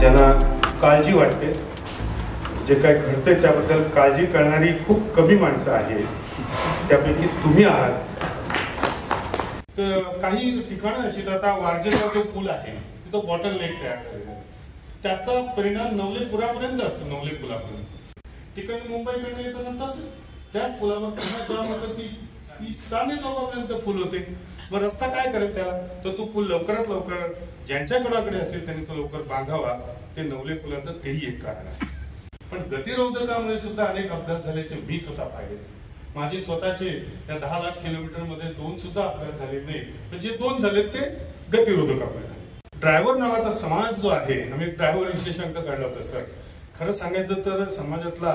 ज्यांना काळजी वाटते, जे काय घडते त्याबद्दल काळजी करणारी खूप कमी माणसं आहेत, त्यापैकी तुम्ही आहात. तर काही ठिकाणं अशी, आता वारजेचा जो पूल आहे तिथं बॉटल नेक तयार झालेला आहे, त्याचा परिणाम नवलेपुरापर्यंत असतो. नवले पुलापर्यंत तिकडे मुंबईकडे येताना तसंच त्याच पुलावर पुन्हा ती चांदणी चौकापर्यंत फुल होते. मग रस्ता काय करेल त्याला? तर तो पूल लवकरात लवकर ज्यांच्याकडे असेल त्यांनी तो लवकर बांधावा. ते नवले पुलाचं तेही एक कारण आहे. पण गतिरोधकामुळे सुद्धा अनेक अपघात झाल्याचे मी स्वतः पाहिले. माझे स्वतःचे त्या 10 लाख किलोमीटर मध्ये 2 सुद्धा अपघात झाले नाही, पण जे 2 झाले ते गतिरोधकामुळे झाले. ड्रायव्हर नावाचा समाज जो आहे, आम्ही ड्रायव्हर विशेषांक काढला होता सर. खरं सांगायचं तर समाजातला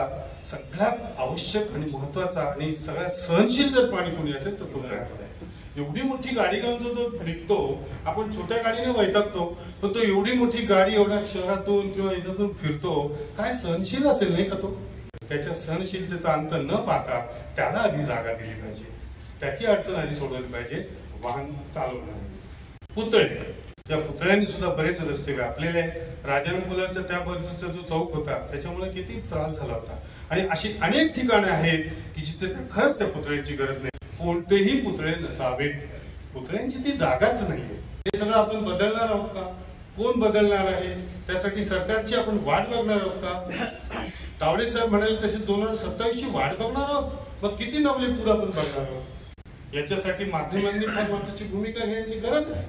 सगळ्यात आवश्यक आणि महत्वाचा आणि सगळ्यात सहनशील जर प्राणी कोणी असेल तर तो ड्रायव्हर आहे. एवढी मोठी गाडी घेऊन जो निघतो, आपण छोट्या गाडीने वैतागतो, पण तो एवढी मोठी गाडी एवढ्या शहरातून किंवा याच्यातून फिरतो, काय सहनशील असेल नाही का तो? त्याच्या सहनशीलतेचा अंत न पाहता त्याला आधी जागा दिली पाहिजे, त्याची अडचण आधी सोडवली पाहिजे. वाहन चालवणार पुतळे, त्या पुतळ्यांनी सुद्धा बरेच रस्ते व्यापलेले आहेत. राजान पुलाचा त्या बाजूचा जो चौक होता त्याच्यामुळे किती त्रास झाला होता. आणि अशी अनेक ठिकाणे आहेत की जिथे खरंच त्या पुतळ्यांची गरज नाही. कोणतेही पुतळे नसावेत, पुतळ्यांची ती जागाच नाहीये. हे सगळं आपण बदलणार आहोत का? कोण बदलणार आहे? त्यासाठी सरकारची आपण वाट बघणार आहोत का? तावडे साहेब म्हणाले तसे 2027 ची वाट बघणार आहोत. मग किती नवले पूल आपण बघणार आहोत? याच्यासाठी माध्यमांनी फार महत्वाची भूमिका घेण्याची गरज आहे.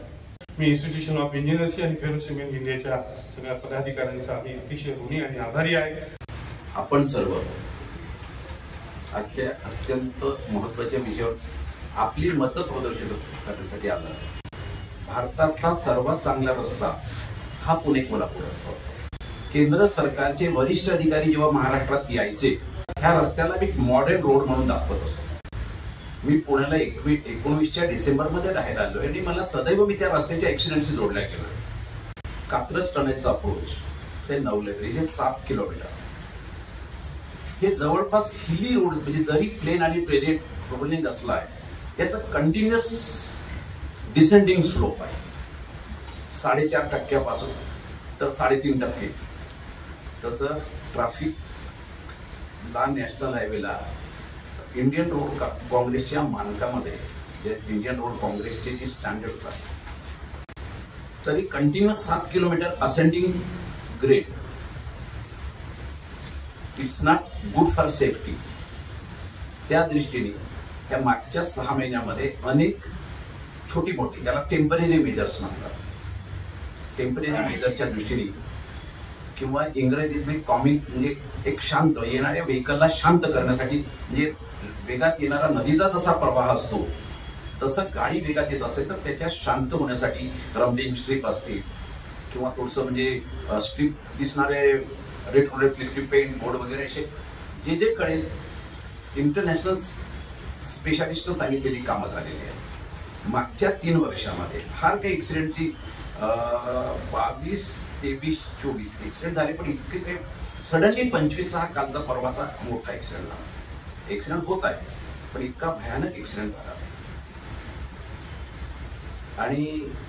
मी इन्स्टिट्यूशन ऑफ इंजिनियर्स आणि फेरोसिमेंट इंडियाच्या सगळ्या पदाधिकाऱ्यांचा मी अतिशय ऋणी आणि आभारी आहे. आपण सर्व आजच्या अत्यंत महत्वाच्या विषयावर आपली मतं प्रदर्शित करण्यासाठी आला. भारतातला सर्वात चांगला रस्ता हा पुणे कोल्हापूर रस्ता. केंद्र सरकारचे वरिष्ठ अधिकारी जेव्हा महाराष्ट्रात यायचे, ह्या रस्त्याला मी मॉडेल रोड म्हणून दाखवत असतो. मी पुण्याला 19 डिसेंबरमध्ये राहायला आलो आणि मला सदैव मी त्या रस्त्याच्या ऍक्सिडेंटशी जोडल्या गेलो. कात्रज टनेलचा अप्रोच ते नवले, हे 7 किलोमीटर. हे जवळपास हिली रोड, म्हणजे जरी प्लेन आणि रोलिंग असला आहे, याचा कंटिन्युअस डिसेंडिंग स्लोप आहे. 4.5% तर 3.5%. तसं ट्रॅफिकला नॅशनल हायवेला इंडियन रोड काँग्रेसच्या मानकामध्ये, जे इंडियन रोड काँग्रेसचे जे स्टँडर्ड्स आहेत, तरी continuous 7 kilometre ascending grade. It's not good for safety. त्या दृष्टीने त्या मागच्या 6 महिन्यामध्ये अनेक छोटी मोठी, त्याला टेम्पररी मेजर्स म्हणतात, टेम्पररी मेजरच्या दृष्टीने किंवा इंग्रजीत कॉमिंग, म्हणजे एक शांत येणाऱ्या व्हेकलला शांत करण्यासाठी, म्हणजे वेगात येणारा नदीचा जसा प्रवाह असतो तसं गाडी वेगात येत असेल तर त्याच्या शांत होण्यासाठी रम्बलिंग स्ट्रीप असतील किंवा थोडंसं म्हणजे स्ट्रीप दिसणारे रेड रिफ्लेक्टिव्ह पेंट बोर्ड वगैरे असे जे कळेल इंटरनॅशनल स्पेशालिस्ट सांगितलेली कामं झालेली आहेत. मागच्या 3 वर्षामध्ये फार काही ऍक्सिडेंटची 22, 23, 24 ऍक्सिडेंट झाले, पण इतके काही सडनली 25 हा कालचा परवाचा मोठा ऍक्सिडेंट झाला. ऍक्सिडेंट होत आहे पण इतका भयानक ऍक्सिडेंट झाला. आणि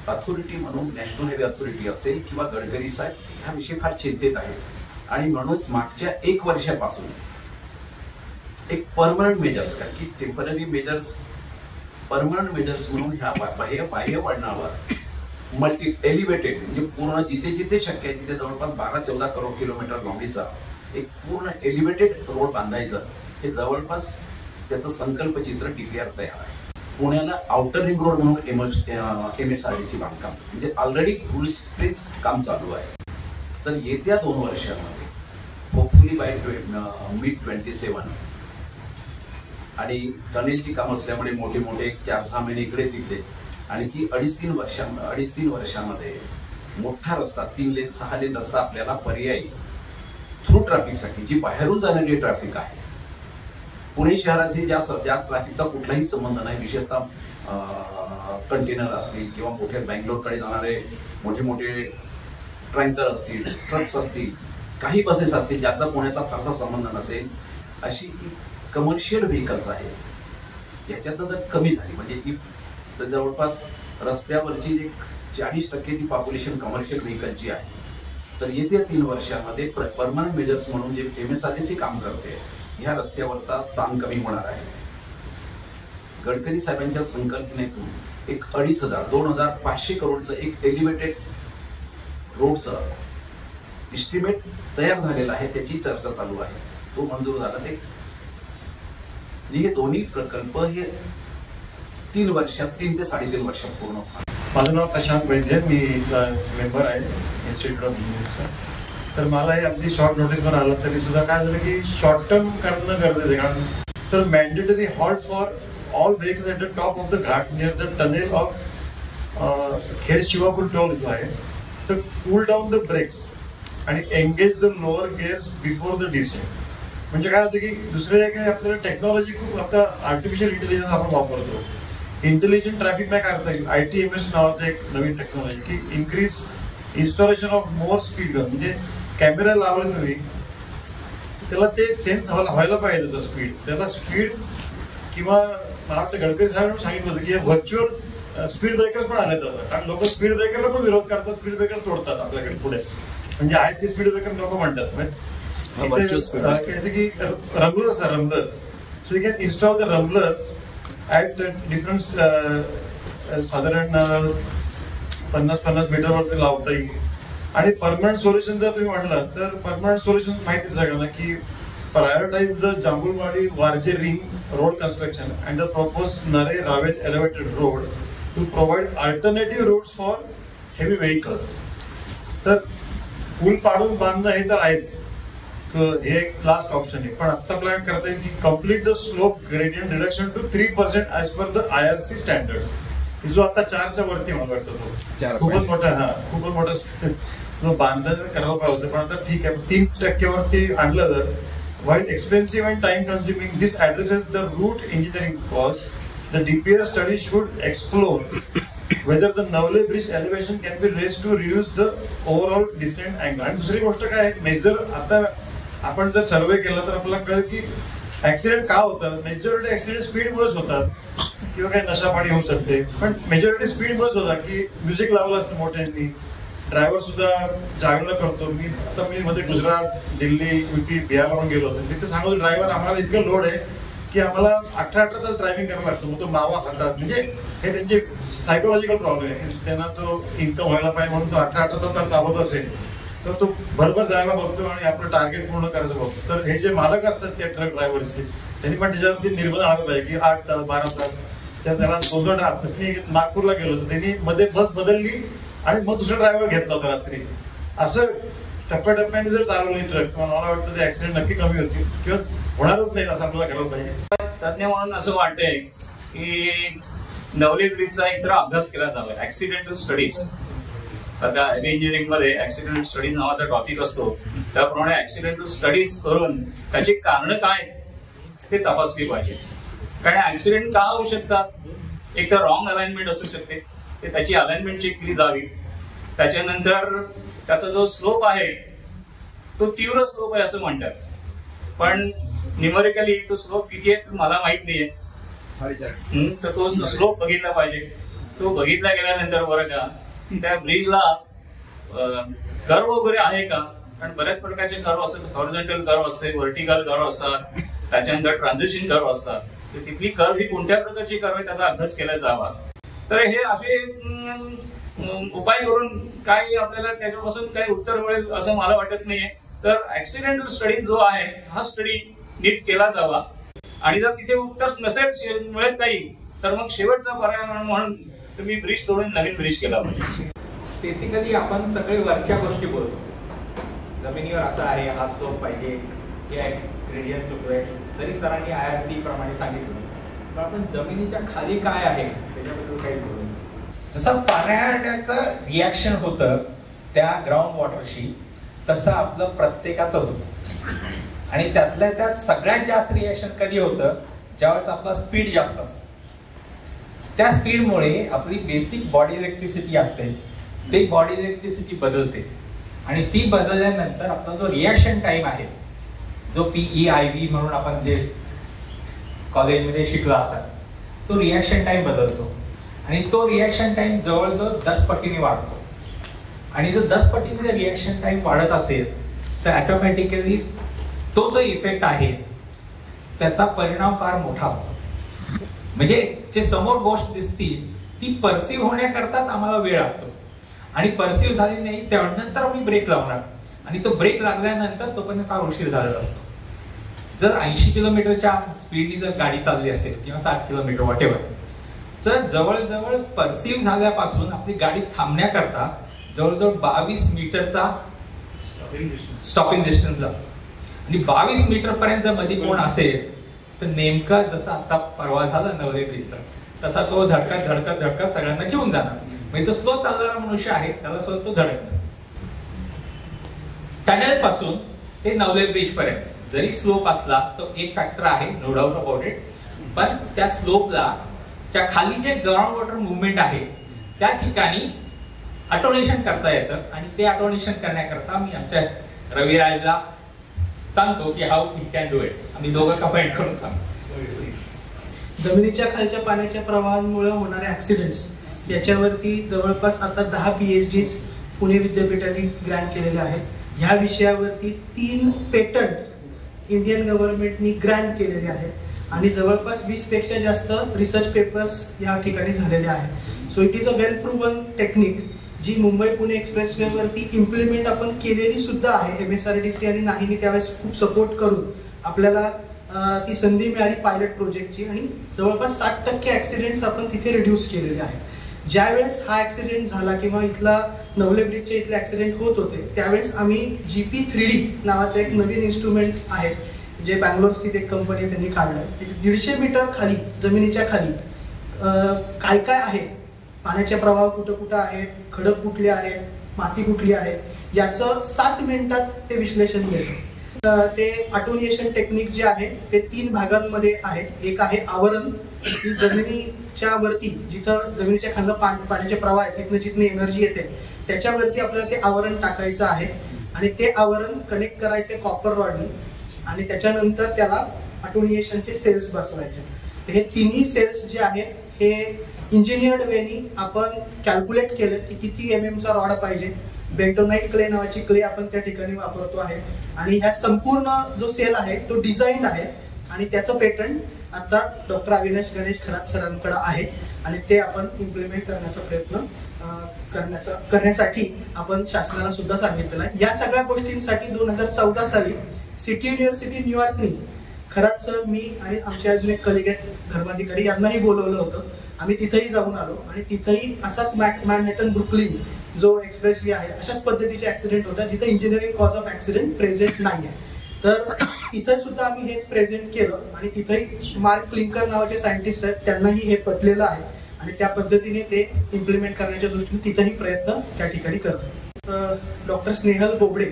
अथॉरिटी म्हणून नॅशनल हायवे अथॉरिटी असेल किंवा गडकरी साहेब ह्या विषयी फार चिंतित आहेत. आणि म्हणूनच मागच्या 1 वर्षापासून एक परमनंट मेजर्स, कारण की टेम्पररी मेजर्स परमनंट मेजर्स म्हणून ह्या बाह्य वळणावर मल्टी एलिव्हेटेड, म्हणजे पूर्ण जिथे जिथे शक्य आहे तिथे जवळपास 12-14 करोड किलोमीटर लांबीचा एक पूर्ण एलिव्हेटेड रोड बांधायचं, हे जवळपास त्याचं संकल्पचित्र DPR तयार आहे. पुण्याला आउटर रिंग रोड म्हणून MSRDC बांधकाम, म्हणजे ऑलरेडी फुल स्प्रिंग काम चालू आहे. तर येत्या 2 वर्षांमध्ये होपफुली बाय mid-27 आणि टनेलची काम असल्यामुळे मोठे मोठे 4-6 महिने इकडे तिकडे, आणि ती 2.5-3 वर्षामध्ये मोठा रस्ता 3 लेन 6 लेन रस्ता आपल्याला पर्यायी थ्रू ट्रॅफिकसाठी, जी बाहेरून जाणारी ट्रॅफिक आहे, पुणे शहराशी ज्या ट्रॅफिकचा कुठलाही संबंध नाही, विशेषतः कंटेनर असतील किंवा मोठे बँगलोरकडे जाणारे मोठे ट्रँकर असतील, ट्रक्स असतील, काही बसेस असतील ज्याचा पुण्याचा फारसा संबंध नसेल, अशी कमर्शियल व्हेकल्स आहेत. याच्यातनं जर कमी झाली, म्हणजे तर जवळपास रस्त्यावरची 40% ती पॉप्युलेशन कमर्शियल व्हेकलची आहे. तर येत्या 3 वर्षामध्ये परमनंट मेजर्स म्हणून जे MSRDC काम करते ह्या रस्त्यावरचा ताण कमी होणार आहे. गडकरी साहेबांच्या संकल्पनेतून एक 2,500 करोडचं एक एलिव्हेटेड रोडचं इस्टिमेट तयार झालेला आहे, त्याची चर्चा चालू आहे. तो मंजूर झाला. ते हे दोन्ही प्रकल्प हे 3 वर्षात 3 ते 3.5 वर्षात पूर्ण होणार. माझं नाव प्रशांत वैद्य, मी मेंबर आहे इन्स्टिट्यूट ऑफ इंजिनिअरिंगचा. तर मला हे अगदी शॉर्ट नोटीसवर आलं तरी सुद्धा काय झालं की शॉर्ट टर्म करणं गरजेचं आहे. कारण तर mandatory halt for all vehicles at the top of the ghat near the tunnel of Khed Shivapur toll जो आहे. तर कूल डाऊन द ब्रेक्स आणि engage the lower gears before the descent. म्हणजे काय होतं की दुसरे काही आपल्याला टेक्नॉलॉजी खूप आता आर्टिफिशियल इंटेलिजन्स आपण वापरतो. इंटेलिजंट ट्रॅफिक मॅप करता येईल. ITMS नावाचं एक नवीन टेक्नॉलॉजी की increase installation of more speed gun. म्हणजे कॅमेरा लावले तुम्ही त्याला ते सेन्स व्हायला पाहिजे त्याचा स्पीड. त्याला स्पीड किंवा मला वाटतं गडकरी साहेबांनी सांगितलं होतं की व्हर्च्युअल स्पीड ब्रेकर्स पण आले जातात. कारण लोक स्पीड ब्रेकरला पण विरोध करतात, स्पीड ब्रेकर तोडतात आपल्याकडे पुढे. म्हणजे आहेत ते स्पीड ब्रेकर लोक म्हणतात की rumblers. So you can install the rumblers at different साधारण 50 मीटरवरती लावता येईल. आणि परमनंट सोल्युशन जर तुम्ही म्हटलं तर परमनंट सोल्युशन माहिती सगळ्यांना की prioritize the Jambhulwadi Warje ring road construction and the propose नरे रावेज elevated road to provide alternative routes for heavy vehicles. तर पूल पाडून बांधणं हे तर आहेच, हे एक लास्ट ऑप्शन आहे. पण आता आपल्याला काय करता येईल की complete the slope gradient reduction to 3% as per the IRC standard. जो आता 4च्या वरती मला वाटतं तो खूपच मोठा जो बांधणं करायला पाहिजे होतं. पण आता ठीक आहे 3% वरती आणलं तर while expensive and time consuming, this addresses the root engineering cost. The DPR study should explore whether the Navle bridge elevation can be raised to reduce the overall descent angle. आणि दुसरी गोष्ट काय आहे, मेजर आता आपण जर सर्वे केला तर आपल्याला कळेल की ऍक्सिडेंट का होतात. मेजॉरिटी ऍक्सिडेंट स्पीडमुळेच होतात किंवा काही नशापाणी होऊ शकते. पण मेजॉरिटी स्पीडमुळेच होतात की म्युझिक लावलं असतं मोठ्यांनी, ड्रायव्हर सुद्धा जागरण करतो. मी मध्ये गुजरात, दिल्ली, UP, बिहारला पण गेलो होतो. तिथे सांगतो ड्रायव्हर आम्हाला इतकं लोड आहे की आम्हाला 18 तास ड्रायव्हिंग करावं लागतं. मग तो मावा खातात. म्हणजे हे त्यांचे सायकोलॉजिकल प्रॉब्लेम आहे की त्यांना तो इन्कम व्हायला पाहिजे म्हणून तो 18 तास चालवत असेल तर तो भरभर जायला बघतो आणि आपलं टार्गेट पूर्ण करायचं बघतो. तर हे जे मालक असतात त्या ट्रक ड्रायव्हर्सचे त्यांनी पण त्याच्यावरती निर्बंध आलं पाहिजे की 8 तास 12 तास. तर त्याला 2 राहतात. मी नागपूरला गेलो होतो, त्यांनी मध्ये बस बदलली आणि मग दुसरा ड्रायव्हर घेतला होता रात्री. असं टप्प्याटप्प्याने जर चालवली ट्रक मला वाटतं ते ऍक्सिडेंट नक्की कमी होतील किंवा होणारच नाही असं आपल्याला करायला पाहिजे. तज्ञ म्हणून असं वाटतंय की नवले ब्रिजचा एक अभ्यास केला जावा. ऍक्सिडेंटल स्टडीज, आता इंजिनिअरिंग मध्ये ऍक्सिडेंटल स्टडीज नावाचा टॉपिक असतो. त्याप्रमाणे ऍक्सिडेंटल स्टडीज करून त्याची कारण काय ते तपासली पाहिजे. कारण ऍक्सिडेंट का होऊ शकतात, एक तर रॉंग अलाइनमेंट असू शकते, ते त्याची अलाइनमेंट चेक केली जावी. त्याच्यानंतर त्याचा जो स्लोप आहे तो तीव्र स्लोप आहे असं म्हणतात. पण न्यूमरिकली तो स्लोप किती आहे मला माहित नाहीये. तर तो स्लोप बघितला पाहिजे. तो बघितला गेल्यानंतर बरं का त्या ब्रिजला कर्व वगैरे आहे का. कारण बऱ्याच प्रकारचे कर्व असतात. हॉरिझॉन्टल कर्व असते, व्हर्टिकल कर्व असतात, त्याच्यानंतर ट्रान्झिशन कर्व असतात. तर तिथली कर्व ही कोणत्या प्रकारची कर्व आहे त्याचा अभ्यास केला जावा. तर हे असे उपाय करून काही आपल्याला त्याच्यापासून काही उत्तर मिळेल असं मला वाटत नाहीये. तर ऍक्सिडेंटल स्टडी जो आहे हा स्टडी नीट केला जावा. आणि जर तिथे उत्तर नसेल मिळत काही तर मग शेवटचा पर्याय म्हणून तुम्ही ब्रिज तोडून नवीन ब्रिज केला पाहिजे. बेसिकली आपण सगळे वरच्या गोष्टी बोलतो. जमिनीवर असं आहे, हा स्लोप पाहिजे, ग्रेडियंट चुकतोय, जरी सरांनी IRC प्रमाणे सांगितलं. पण आपण जमिनीच्या खाली काय आहे त्याच्याबद्दल काही बोलतो. जसं पाण्याचं रिॲक्शन होतं त्या ग्राउंड वॉटरशी तसं आपलं प्रत्येकाचं होतं. आणि त्यातल्या त्यात सगळ्यात जास्त रिॲक्शन कधी होतं ज्यावेळेस आपला स्पीड जास्त असतो. त्या स्पीडमुळे आपली बेसिक बॉडी इलेक्ट्रिसिटी असते ती बॉडी इलेक्ट्रिसिटी बदलते. आणि ती बदलल्यानंतर आपला जो रिॲक्शन टाइम आहे जो PEIV म्हणून आपण जे कॉलेजमध्ये शिकलो असाल तो रिॲक्शन टाइम बदलतो. आणि तो रिॲक्शन टाइम जवळजवळ 10 पटीने वाढतो. आणि जर 10 पटीने रिॲक्शन टाइम वाढत असेल तर ऑटोमॅटिकली तो जो इफेक्ट आहे त्याचा परिणाम फार मोठा होतो. म्हणजे जे समोर गोष्ट दिसतील ती परसिव्ह होण्याकरताच आम्हाला वेळ लागतो आणि परसिव्ह झाली नाही त्यानंतर आम्ही ब्रेक लावणार आणि तो ब्रेक लागल्यानंतर तोपर्यंत फार उशीर झालेला असतो. जर 80 किलोमीटरच्या स्पीडनी जर गाडी चालली असेल किंवा 60 किलोमीटर वॉटेवर, तर जवळजवळ परसिव्ह झाल्यापासून आपली गाडी थांबण्याकरता जवळजवळ 22 मीटरचा स्टॉपिंग डिस्टन्स लागतो. आणि 22 मीटर पर्यंत जर मध्ये कोण असेल तर नेमका जसा आता परवा झाला नवरे ब्रिजचा तसा तो धडकत धडकत धडकत सगळ्यांना घेऊन जाणार. म्हणजे जो स्लो चालणारा मनुष्य आहे त्याला सुद्धा तो धडकणार. टनेल पासून ते नवले ब्रिज पर्यंत जरी स्लोप असला तो एक फॅक्टर आहे, नो डाऊट अबाउट इट. पण त्या स्लोपला त्या खाली जे ग्राउंड वॉटर मुवमेंट आहे त्या ठिकाणी ऑटोनेशन करता येतं आणि ते ऑटोनेशन करण्याकरता मी आमच्या रविराजला सांगतो की how he can do it. आम्ही दोघं कंबाईन करून सांगतो. जमिनीच्या खालच्या पाण्याच्या प्रवाहांमुळे होणारे ऍक्सिडेंट्स याच्यावरती जवळपास आता 10 PhDs पुणे विद्यापीठाने ग्रँट केलेले आहेत. ह्या विषयावरती 3 पेटंट इंडियन गव्हर्नमेंटनी ग्रँट केलेले आहेत आणि जवळपास 20 पेक्षा जास्त रिसर्च पेपर्स या ठिकाणी झालेले आहेत. So it is a well proven technique जी मुंबई पुणे एक्सप्रेसवे वरती इम्प्लिमेंट आपण केलेली सुद्धा आहे. MSRDC आणि नाहीनी त्यावेळेस खूप सपोर्ट करून आपल्याला ती संधी मिळाली पायलट प्रोजेक्टची आणि जवळपास 60% ऍक्सिडेंट्स आपण तिथे रिड्यूस केलेले आहेत. ज्यावेळेस हा ऍक्सिडेंट झाला किंवा इथला नवले ब्रिजचे इथले ऍक्सिडेंट होत होते त्यावेळेस आम्ही GP3D नावाचं एक नवीन इन्स्ट्रुमेंट आहे जे बँगलोर स्थित एक कंपनी त्यांनी काढलं. 150 मीटर खाली जमिनीच्या खाली काय काय आहे, पाण्याचे प्रवाह कुठं कुठं आहेत, खडक कुठले आहेत, माती कुठली आहे याचं 7 मिनिटात ते विश्लेषण केलं. ते अटोनिएशन टेक्निक जे आहे ते 3 भागांमध्ये आहे. एक आहे आवरण, की जमिनीच्या वरती जिथं जमिनीच्या खालनं पाण्याचे प्रवाह आहेत तिथनं जिथनं एनर्जी येते त्याच्यावरती आपल्याला ते आवरण टाकायचं आहे आणि ते आवरण कनेक्ट करायचे कॉपर रॉडनी आणि त्याच्यानंतर त्याला अटोनिएशनचे सेल्स बसवायचे. हे तिन्ही सेल्स जे आहेत हे इंजिनियर्ड वेनी आपण कॅल्क्युलेट केलं की किती MM चा रॉड पाहिजे. बेंटोनाइट क्ले नावाची क्ले आपण त्या ठिकाणी वापरतो आहे आणि ह्या संपूर्ण जो सेल आहे तो डिझाईन आहे आणि त्याचं पेटंट आता डॉक्टर अविनाश गणेश खरात सरांकडे आहे आणि ते आपण इम्प्लिमेंट करण्याचा प्रयत्न करण्यासाठी आपण शासनाला सुद्धा सांगितलेलं आहे. या सगळ्या गोष्टींसाठी 2014 साली सिटी युनिव्हर्सिटी न्यूयॉर्कनी खरात सर, मी आणि आमचे अजून एक कलिग आहेत धर्माधिकारी यांनाही बोलवलं होतं. आम्ही तिथेही जाऊन आलो आणि तिथेही असाच मॅनहॅटन ब्रुकलिन जो एक्सप्रेसवे आहे अशाच पद्धतीचे ऍक्सिडेंट होतात जिथे engineering cause of accident present नाही आहे. तर इथे सुद्धा आम्ही हेच प्रेझेंट केलं आणि तिथेही मार्क क्लिंकर नावाचे सायंटिस्ट आहेत त्यांनाही हे पटलेलं आहे आणि त्या पद्धतीने ते इम्प्लिमेंट करण्याच्या दृष्टीने तिथेही प्रयत्न त्या ठिकाणी करतात. डॉक्टर स्नेहल बोबडे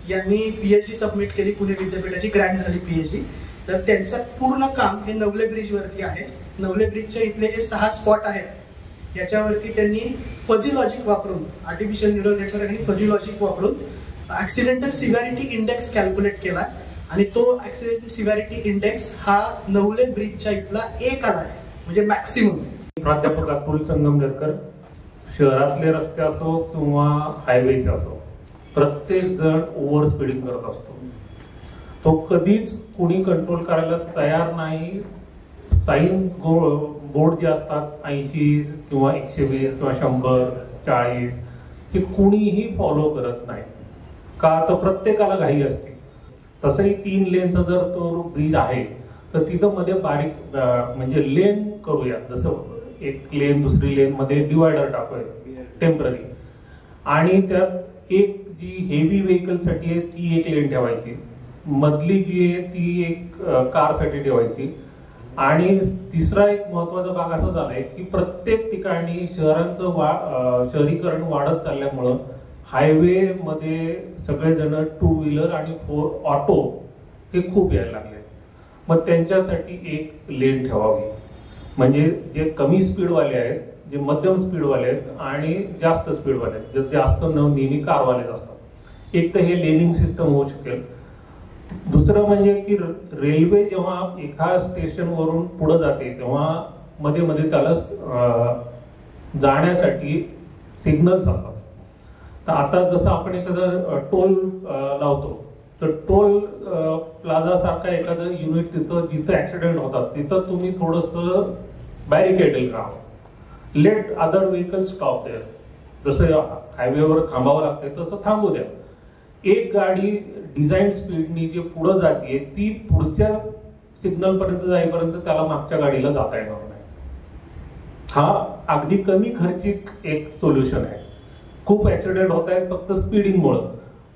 यांनी PhD सबमिट केली, पुणे विद्यापीठाची ग्रँट झाली PhD. तर त्यांचं पूर्ण काम हे नवले ब्रिज वरती आहे. नवले ब्रिजच्या इथले जे 6 स्पॉट आहेत याच्यावरती त्यांनी फजी लॉजिक वापरून, आर्टिफिशियल न्यूरल नेटवर्क आणि फजी लॉजिक वापरून ऍक्सिडेंटल सिव्हिरिटी इंडेक्स कॅल्क्युलेट केला आणि तो ऍक्सिडेंटल सिव्हिरिटी इंडेक्स हा नवले ब्रिजच्या इथला 1 आलाय, म्हणजे मॅक्सिमम. प्राध्यापक अतुल संगमनेरकर. शहरातले रस्ते असो किंवा हायवेचे असो, प्रत्येक जण ओव्हर स्पीडिंग करत असतो. तो कधीच कुणी कंट्रोल करायला तयार नाही. साईन बोर्ड जे असतात 80 किंवा 120 किंवा 100, 40 हे कुणीही फॉलो करत नाही. का तर प्रत्येकाला घाई असते. तसंही 3 लेनचा जर तो ब्रिज आहे तर तिथं मध्ये बारीक म्हणजे लेन करूया, जसं एक लेन दुसरी लेन मध्ये डिवायडर टाकूया टेम्पररी आणि त्यात एक जी हेवी व्हेकल साठी आहे ती एक लेन ठेवायची, मधली जी आहे ती एक कार साठी ठेवायची आणि तिसरा एक महत्वाचा भाग असा झालाय की प्रत्येक ठिकाणी शहरांचं शहरीकरण वाढत चालल्यामुळं हायवे मध्ये सगळेजण 2 व्हीलर आणि 4 ऑटो हे खूप यायला लागले. मग त्यांच्यासाठी एक लेन ठेवावी, म्हणजे जे कमी स्पीडवाले आहेत, जे मध्यम स्पीडवाले आहेत आणि जास्त स्पीडवाले आहेत. जर जास्त नेहमी कारवालेच असतात. एक तर हे लेनिंग सिस्टम होऊ शकेल. दुसरं म्हणजे की रेल्वे जेव्हा एका स्टेशनवरून पुढे जाते तेव्हा मध्ये मध्ये त्याला जाण्यासाठी सिग्नल्स असतात. तर आता जसं आपण एखादा टोल लावतो, तर टोल प्लाझा सारखा एखादं युनिट तिथं जिथं ऍक्सिडेंट होतात तिथं तुम्ही थोडंसं बॅरिकेडेल राहा, let other vehicle stop there. जसं हायवेवर थांबावं लागतंय तसं थांबू द्या. एक गाडी डिझाईन स्पीडनी जे पुढे जाते ती पुढच्या सिग्नल पर्यंत जाईपर्यंत त्याला मागच्या गाडीला जाता येणार नाही. हा अगदी कमी खर्चिक एक सोल्युशन आहे. खूप ऍक्सिडेंट होत आहेत फक्त स्पीडिंगमुळे,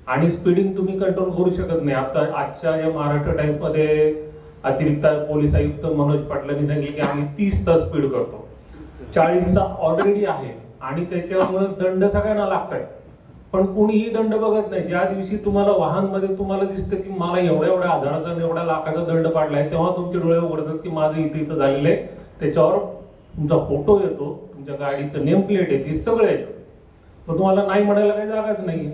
आणि स्पीडिंग तुम्ही कंट्रोल करू शकत नाही. आता आजच्या या महाराष्ट्र टाइम्स मध्ये अतिरिक्त पोलीस आयुक्त मनोज पाटलांनी सांगितले की आम्ही 30चा स्पीड करतो, 40चा ऑलरेडी आहे, आणि त्याच्यामुळे दंड सगळ्यांना लागतात. पण कुणीही दंड बघत नाही. ज्या दिवशी तुम्हाला वाहन मध्ये तुम्हाला दिसतं की मला एवढ्या हजाराचा आणि एवढ्या लाखाचा दंड पाडलाय, तेव्हा तुमचे डोळे उघडतात की माझं इथं झालेलं आहे. त्याच्यावर तुमचा फोटो येतो, तुमच्या गाडीचं नेम प्लेट येते, सगळं येतं. पण तुम्हाला नाही म्हणायला काही जागाच नाहीये.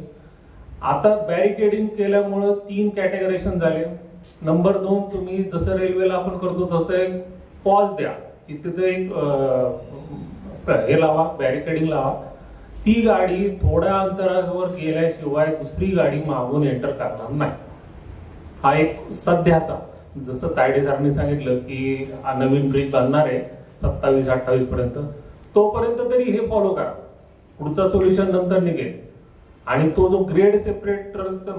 आता बॅरिकेडिंग केल्यामुळं 3 कॅटेगरायझेशन झाले. नंबर 2, तुम्ही जसं रेल्वेला आपण करतो तसं एक पॉज द्या, की तिथं एक हे लावा, बॅरिकेडिंग लावा. ती गाडी थोड्या अंतरावर गेल्याशिवाय दुसरी गाडी मागून एंटर करणार नाही. हा एक सध्याचा, जसं तायडे सरांनी सांगितलं की नवीन ब्रिज बांधणार आहे 27-28 पर्यंत, तोपर्यंत तरी हे फॉलो करा. पुढचा सोल्युशन नंतर निघेल. आणि तो जो ग्रेड सेपरेटरचा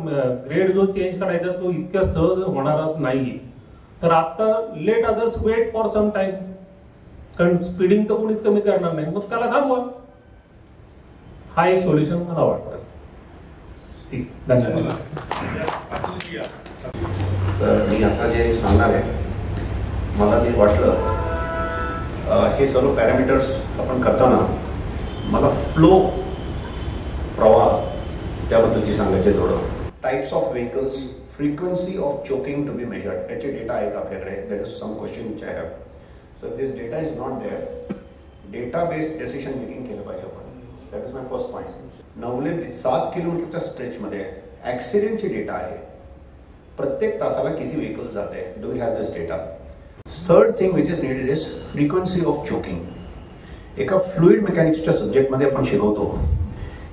ग्रेड जो चेंज करायचा तो इतक्या सहज होणारच नाही. तर आता let others wait for some time, कारण स्पीडिंग तर कोणीच कमी करणार नाही, मग त्याला थांबवा. हा एक सोल्युशन मला वाटतं. ठीक, धन्यवाद. तर मी आता जे सांगणार आहे, मला जे वाटलं हे सर्व पॅरामीटर्स आपण करताना मला फ्लो प्रवाह त्याबद्दलची सांगायचे थोडं. Types of vehicles, frequency of choking to be measured, याचे डेटा आहे का आपल्याकडे? That is some question which I have. So this data is not there. Data based decision making केलं पाहिजे आपण. That is my first point. 7 किलोमीटरच्या स्ट्रेचमध्ये ऍक्सिडेंटची data आहे. प्रत्येक तासाला किती व्हेकल जाते, do you have this data? Third thing which is needed is frequency of choking. एका फ्लुइड मेकॅनिक्सच्या सब्जेक्टमध्ये आपण शिकवतो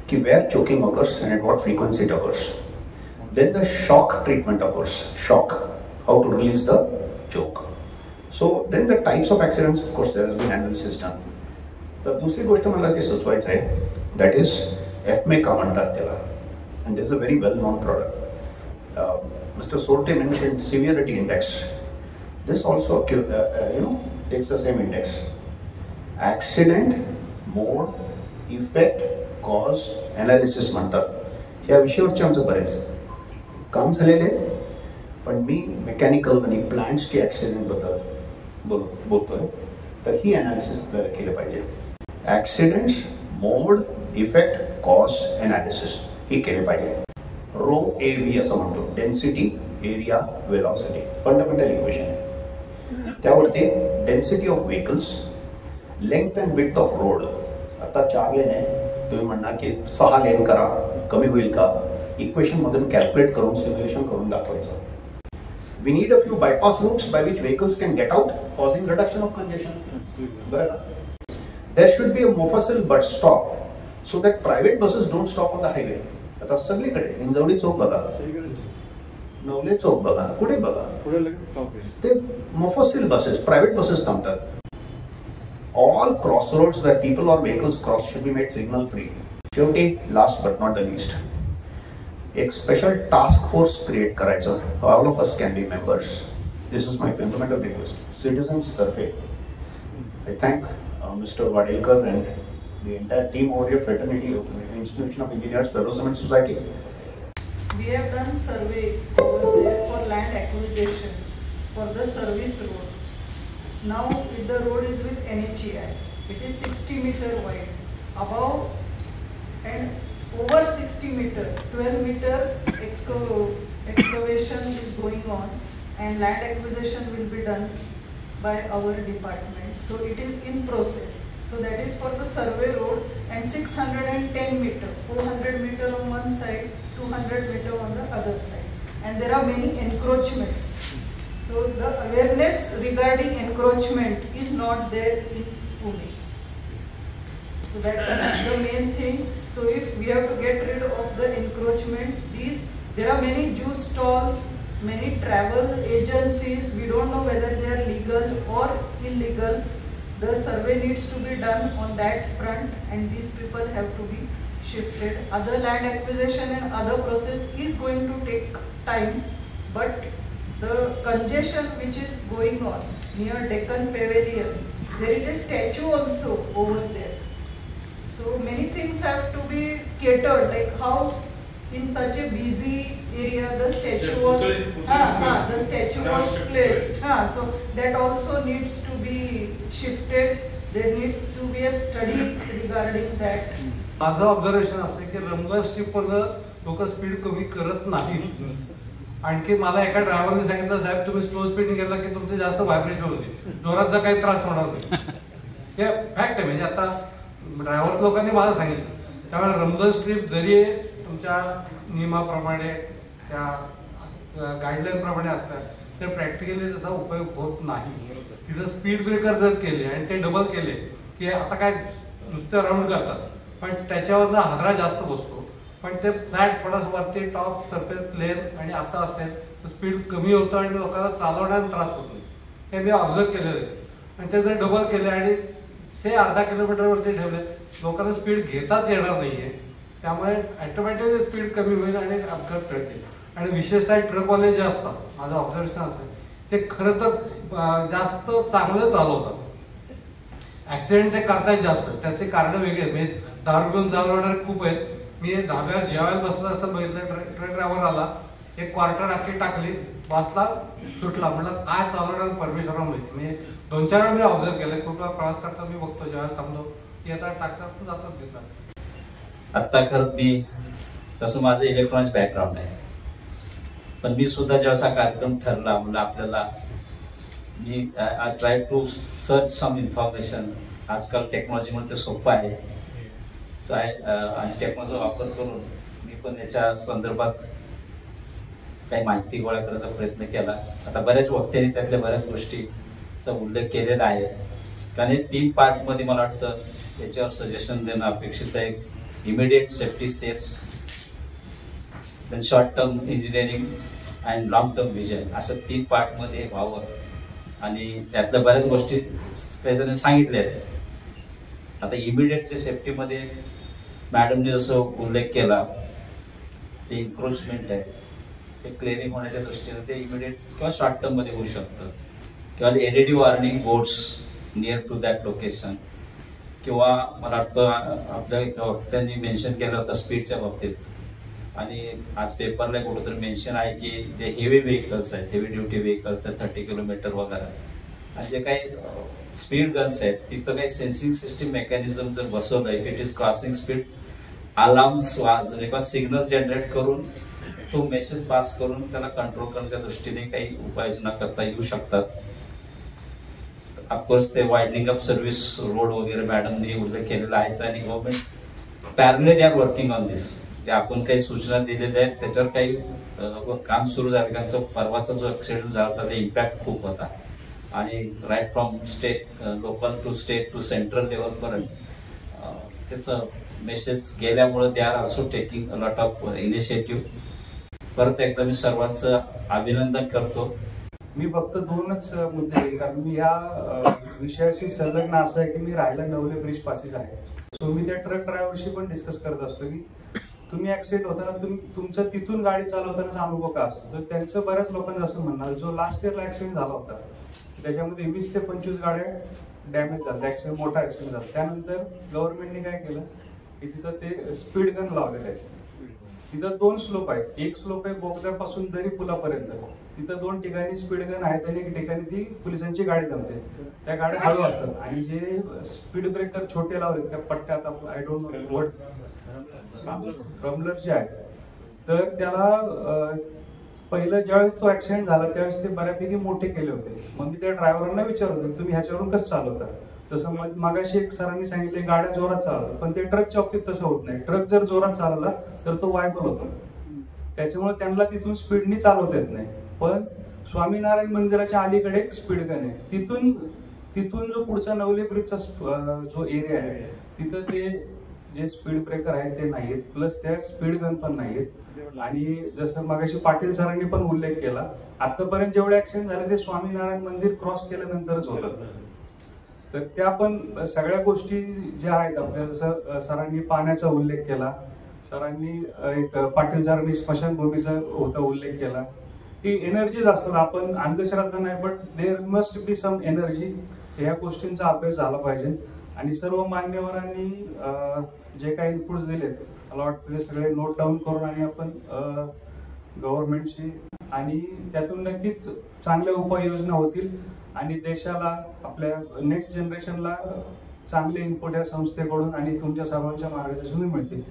की where choking occurs and at what frequency it occurs. Then the shock treatment occurs. Shock, how to release the choke. So then the types of accidents, of course, there has been analysis done. तर दुसरी गोष्ट मला ते सुचवायचं आहे, that is FMECA म्हणतात त्याला, and this is a very well known product. Mr. Sorte mentioned severity index. This also takes the same index. Accident, mode, effect, cause analysis म्हणतात. या विषयावरचे आमचं बरेच काम झालेले, पण मी मेकॅनिकल आणि प्लांट्सची ऍक्सिडेंट बद्दल बोलतोय. तर ही अनालिसिस आपल्याला केलं पाहिजे. ऍक्सिडेंट्स, मोड, इफेक्ट, कॉज, अनालिसिस ही केले पाहिजे. ROAV असं म्हणतो, density, area, velocity. Fundamental equation आहे. त्यावरती density of vehicles, length and width of road. आता 4 लेन आहे, तुम्ही म्हणणार की 6 लेन करा, कमी होईल का? इक्वेशन मधून कॅल्क्युलेट करून सिम्युलेशन करून दाखवायचं. We need a few bypass routes by which vehicles can get out, causing reduction of congestion. बरं, there should be a mofussil bus stop so that private buses don't stop on the highway. आता सगळीकडे हिंजवडी चौक बघा, नवले चौक बघा, कुठे बघा, ते Mufassil buses, private buses थांबतात. All crossroads where people or vehicles cross should be made signal free. शेवटी last but not the least, एक स्पेशल टास्क फोर्स क्रिएट करायचं. All of us can be members. This is my fundamental request. Citizens survey. I thank Mr. Wadelkar and the entire team over here, fraternity of Institution of Engineers, Ferro Cement Society. We have done survey over there for land acquisition for the service road. Now if the road is with NHAI, it is 60 meter wide, above and over 60 meter, 12 meter excavation is going on, and land acquisition will be done by our department. So it is in process. So that is for the survey road, and 610 meter, 400 meter on one side, 200 meter on the other side, and there are many encroachments. So the awareness regarding encroachment is not there in Pune. So that is the main thing. So if we have to get rid of the encroachments, there are many juice stalls, many travel agencies, we don't know whether they are legal or illegal. The survey needs to be done on that front, and these people have to be shifted. Other land acquisition and other process is going to take time, but the congestion which is going on near Deccan Pavilion, there is a statue also over there. So many things have to be catered, like how in such a busy area the statue was placed. So that also needs to be shifted. There needs to be a study regarding that. माझं observation असं आहे की रमगा स्ट्रीपवर लोक speed कमी करत नाहीत. आणखी मला एका ड्रायव्हरने सांगितलं, साहेब तुम्ही स्लो स्पीडने गेला की तुमचे जास्त व्हायब्रेशन होते, जोराचा काही त्रास होणार नाही. हे फॅक्ट आहे. म्हणजे आता ड्रायव्हर लोकांनी मला सांगितलं. त्यामुळे रमगा स्ट्रीप जरी तुमच्या नियमाप्रमाणे त्या गाईडलाईन प्रमाणे असतात तर प्रॅक्टिकली त्याचा उपयोग होत नाही. तिथं स्पीड ब्रेकर जर केले आणि ते डबल केले की आता काय नुसतं राऊंड करतात, पण त्याच्यावरनं हादरा जास्त बसतो. पण ते फ्लॅट थोडासा वरती टॉप सरफेस प्लेन आणि असं असेल तर स्पीड कमी होतं आणि लोकांना चालवण्याला त्रास होतो. हे मी ऑब्झर्व केलेलं आहे. आणि ते जर डबल केले आणि ते 0.5 किलोमीटरवरती ठेवले, लोकांना स्पीड घेताच येणार नाहीये. त्यामुळे ऑटोमॅटिकली स्पीड कमी होईल आणि अपघात टळतील. आणि विशेषतः ट्रकवाले जे असतात, माझं ऑब्झर्वेशन असं ते खरं तर जास्त चांगलं चालवतात. ऍक्सिडेंट ते करतायत जास्त, त्याचे कारण वेगळे आहेत. म्हणजे दारू घेऊन चालवणारे खूप आहेत. मी धाब्यावर जेवायला बसला असं बघितलं, ट्रक ड्रायव्हर आला, एक क्वार्टर अख्खी टाकली, बसला, सुटला. म्हटलं काय चालवणार परमेश्वराला माहिती. म्हणजे 2-4 वेळा मी ऑब्झर्व केलं. कुठला प्रवास करता मी बघतो, जेवायला थांबलो, येतात टाकतात जातात घेतात. आता खरं मी तसं माझं इलेक्ट्रॉनिक्स बॅकग्राऊंड आहे, पण मी सुद्धा जेव्हा कार्यक्रम ठरला म्हणलं आपल्याला, मी I try to search some information. आजकाल टेक्नॉलॉजीमुळे ते सोपं आहे. आणि टेक्नॉलॉजीचा वापर करून मी पण याच्या संदर्भात काही माहिती गोळा करायचा प्रयत्न केला. आता बऱ्याच वक्त्यांनी त्यातल्या बऱ्याच गोष्टीचा उल्लेख केलेला आहे. कारण हे 3 पार्टमध्ये मला वाटतं याच्यावर सजेशन देणं अपेक्षित आहे. Immediate safety steps, then short term engineering and long term vision, असं 3 पार्टमध्ये व्हावं. आणि त्यातल्या बऱ्याच गोष्टी काही जण सांगितल्या आहेत. आता इमिडिएटच्या सेफ्टीमध्ये मॅडमने जसं उल्लेख केला, ते इन्क्रोचमेंट आहे, ते क्लिअरिंग होण्याच्या दृष्टीने ते इमिडिएट किंवा शॉर्ट टर्म मध्ये होऊ शकतं. किंवा LED warning boards near to that location. किंवा मला वाटतं आपल्या वक्त्यांनी मेन्शन केलं होतं स्पीडच्या बाबतीत. आणि आज पेपरला कुठंतरी मेन्शन आहे की जे हेवी व्हेकल्स आहेत, हेवी ड्युटी व्हेकल्स, तर 30 किलोमीटर वगैरे, आणि जे काही स्पीड गन्स आहेत तिथं काही सेन्सिंग सिस्टीम मेकॅनिझम जर बसवलं, if it is crossing speed, alarms वाजवणे किंवा सिग्नल जनरेट करून तो मेसेज पास करून त्याला कंट्रोल करण्याच्या दृष्टीने काही उपाययोजना करता येऊ शकतात. ऑफकोर्स ते वाइडनिंग अप सर्व्हिस रोड वगैरे मॅडमने उल्लेख केलेला आहेच. आणि government parallelly they are working on this. आपण काही सूचना दिलेल्या आहेत, त्याच्यावर काही काम सुरू झालं. कारण परवाचा जो ऍक्सिडेंट झाला होता ते इम्पॅक्ट खूप होता. आणि right from state, local to state to central लेवलपर्यंत त्याचं मेसेज गेल्यामुळे they are also taking a lot of initiative. परत एकदा मी सर्वांचं अभिनंदन करतो. मी फक्त 2च मुद्दे आहेत, कारण मी या विषयाशी संलग्न असं आहे की मी राहायला नवले ब्रिज पासेच आहे. सो मी त्या ट्रक ड्रायव्हरशी पण डिस्कस करत असतो की तुम्ही ऍक्सिडेंट होताना तुमचं तिथून गाडी चालवतानाचा अनुभव का असतो. तर त्यांचं बऱ्याच लोकांचं असं म्हणणार, जो लास्ट इयरला ऍक्सिडेंट झाला होता त्याच्यामध्ये 20 ते 25 गाड्या डॅमेज झाल्या, ऍक्सिडेंट मोठा ऍक्सिडेंट झाला. त्यानंतर गव्हर्नमेंटने काय केलं की तिथं ते स्पीड गन लावलेले आहेत. तिथं 2 स्लोप आहेत. एक स्लोप आहे बोगद्यापासून दरी पुलापर्यंत, तिथं 2 ठिकाणी स्पीड गन आहेत आणि 1 ठिकाणी ती पोलिसांची गाडी जमते. त्या गाड्या हळू असतात. आणि जे स्पीड ब्रेकर छोटे लावले त्या पट्ट्यात, आय डोंट नो वर्ड, रमलर जे आहे, तर त्याला पहिलं ज्यावेळेस तो ऍक्सिडेंट झाला त्यावेळेस ते बऱ्यापैकी मोठे केले होते. मग मी त्या ड्रायव्हरांना विचारलं तुम्ही ह्याच्यावरून कसं चालवता. तसं मागाशी एक सरांनी सांगितले गाड्या जोरात चालवतात, पण ते ट्रकच्या बाबतीत तसं होत नाही. ट्रक जर जोरात चालवला तर तो वायबल होतो, त्याच्यामुळे त्यांना तिथून स्पीडनी चालवता येत नाही. पण स्वामीनारायण मंदिराच्या अलीकडे एक स्पीड गन आहे. तिथून जो पुढचा नवले ब्रिजचा जो एरिया आहे तिथं ते जे स्पीड ब्रेकर आहेत ते नाहीत, प्लस त्या स्पीड गन पण नाहीत. आणि जसं मगाशी पाटील सरांनी पण उल्लेख केला, आतापर्यंत जेवढे ऍक्सिडेंट झाले ते स्वामीनारायण मंदिर क्रॉस केल्यानंतरच होतात. तर त्या पण सगळ्या गोष्टी ज्या आहेत आपल्या, जसं सरांनी पाण्याचा उल्लेख केला, सरांनी एक पाटील सरांनी स्मशानभूमीचा होता उल्लेख केला, की एनर्जीज असतात. आपण अंधश्रद्धा नाही, but there must be some energy. ह्या गोष्टींचा अभ्यास झाला पाहिजे. आणि सर्व मान्यवरांनी जे काही इनपुट्स दिलेत, मला वाटतं ते सगळे नोट डाऊन करून आणि आपण गव्हर्नमेंटशी आणि त्यातून नक्कीच चांगल्या उपाययोजना होतील आणि देशाला, आपल्या नेक्स्ट जनरेशनला चांगले इनपुट या संस्थेकडून आणि तुमच्या सर्वांच्या मार्गदर्शनाने मिळतील.